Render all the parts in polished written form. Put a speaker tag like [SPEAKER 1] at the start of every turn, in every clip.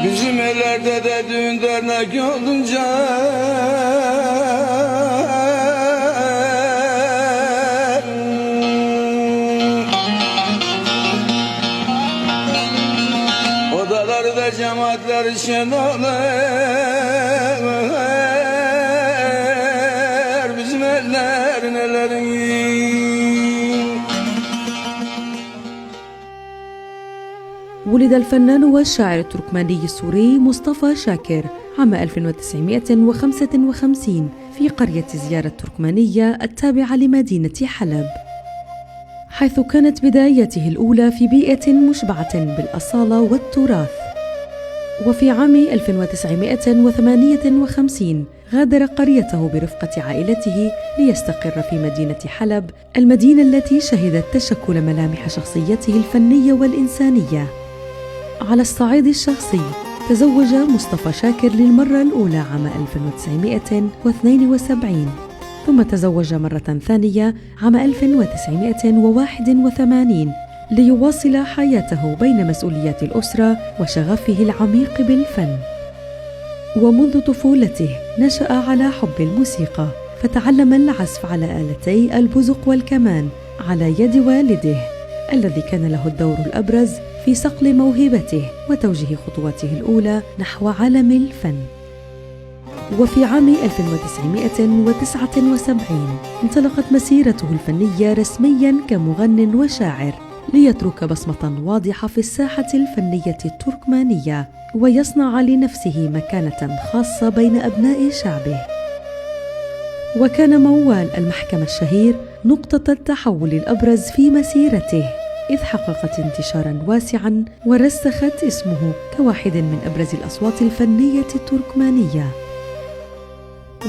[SPEAKER 1] Bizim ellerde de düğün dernek olunca odaları da cemaatler şen olur. Bizim eller nelerin.
[SPEAKER 2] ولد الفنان والشاعر التركماني السوري مصطفى شاكر عام 1955 في قرية زيارة التركمانية التابعة لمدينة حلب، حيث كانت بدايته الأولى في بيئة مشبعة بالأصالة والتراث. وفي عام 1958 غادر قريته برفقة عائلته ليستقر في مدينة حلب، المدينة التي شهدت تشكل ملامح شخصيته الفنية والإنسانية. على الصعيد الشخصي، تزوج مصطفى شاكر للمرة الأولى عام 1972، ثم تزوج مرة ثانية عام 1981 ليواصل حياته بين مسؤوليات الأسرة وشغفه العميق بالفن. ومنذ طفولته نشأ على حب الموسيقى، فتعلم العزف على آلتي البزق والكمان على يد والده، الذي كان له الدور الأبرز في صقل موهبته وتوجيه خطواته الأولى نحو عالم الفن. وفي عام 1979 انطلقت مسيرته الفنية رسمياً كمغنٍ وشاعر، ليترك بصمة واضحة في الساحة الفنية التركمانية ويصنع لنفسه مكانة خاصة بين أبناء شعبه. وكان موال المحكمة الشهير نقطة التحول الأبرز في مسيرته، إذ حققت انتشاراً واسعاً ورسخت اسمه كواحد من أبرز الأصوات الفنية التركمانية.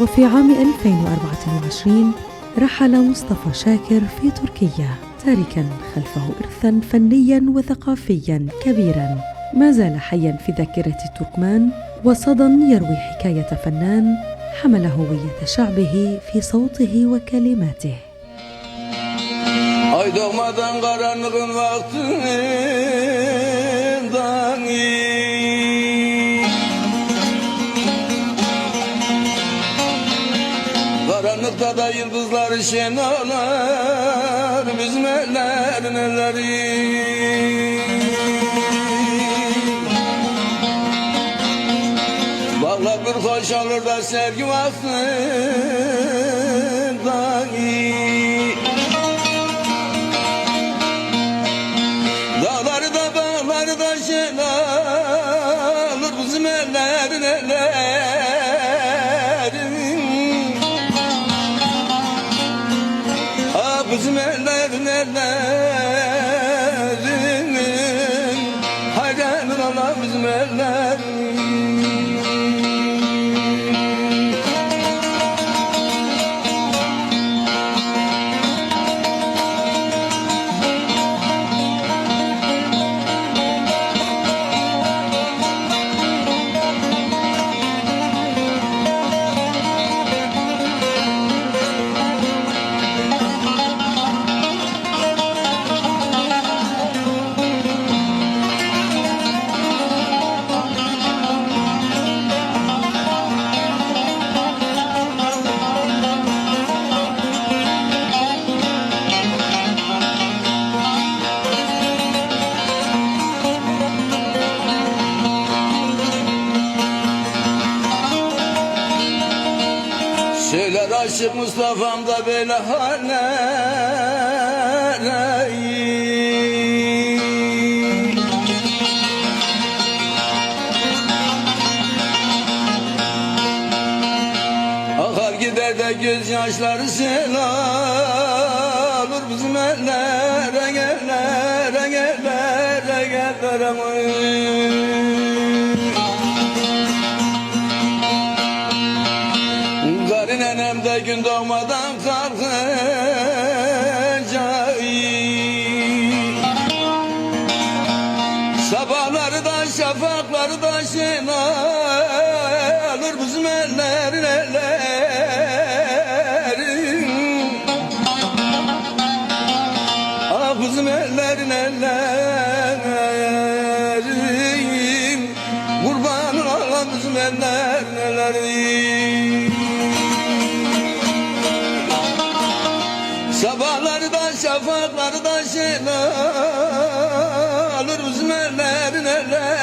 [SPEAKER 2] وفي عام 2024 رحل مصطفى شاكر في تركيا، تاركاً خلفه إرثاً فنياً وثقافياً كبيراً ما زال حياً في ذاكرة التركمان، وصدى يروي حكاية فنان حمل هوية شعبه في صوته وكلماته.
[SPEAKER 1] Ay doğmadan karanlığın vaktinden karanlıkta da yıldızlar şen olur. Bizim ellerin elleri. Bağlar bir hoş olur da sevgi vaktinden dağları da bağları da şen olur. Bizim ellerin ellerin. Ah bizim ellerin ellerin. Hayranın Allah bizim ellerin. Söyler aşık Mustafa'm da böyle haller. Akar gider de gözyaşları sel olur. Bizim ellere gellere gellere gellere. Nenem de gün doğmadan kalkacak, sabahları da şafakları da şen olur. Bizim ellerin ellerin. Ah bizim ellerin ellerin. Kurban üzmenler neler. Sabahlarda şafaklarda şeyler alır üzmenler neler.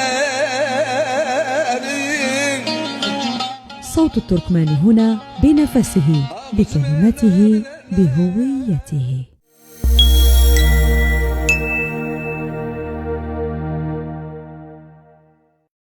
[SPEAKER 2] صوت التركمان هنا بنفسه، بكلمته، بهويته.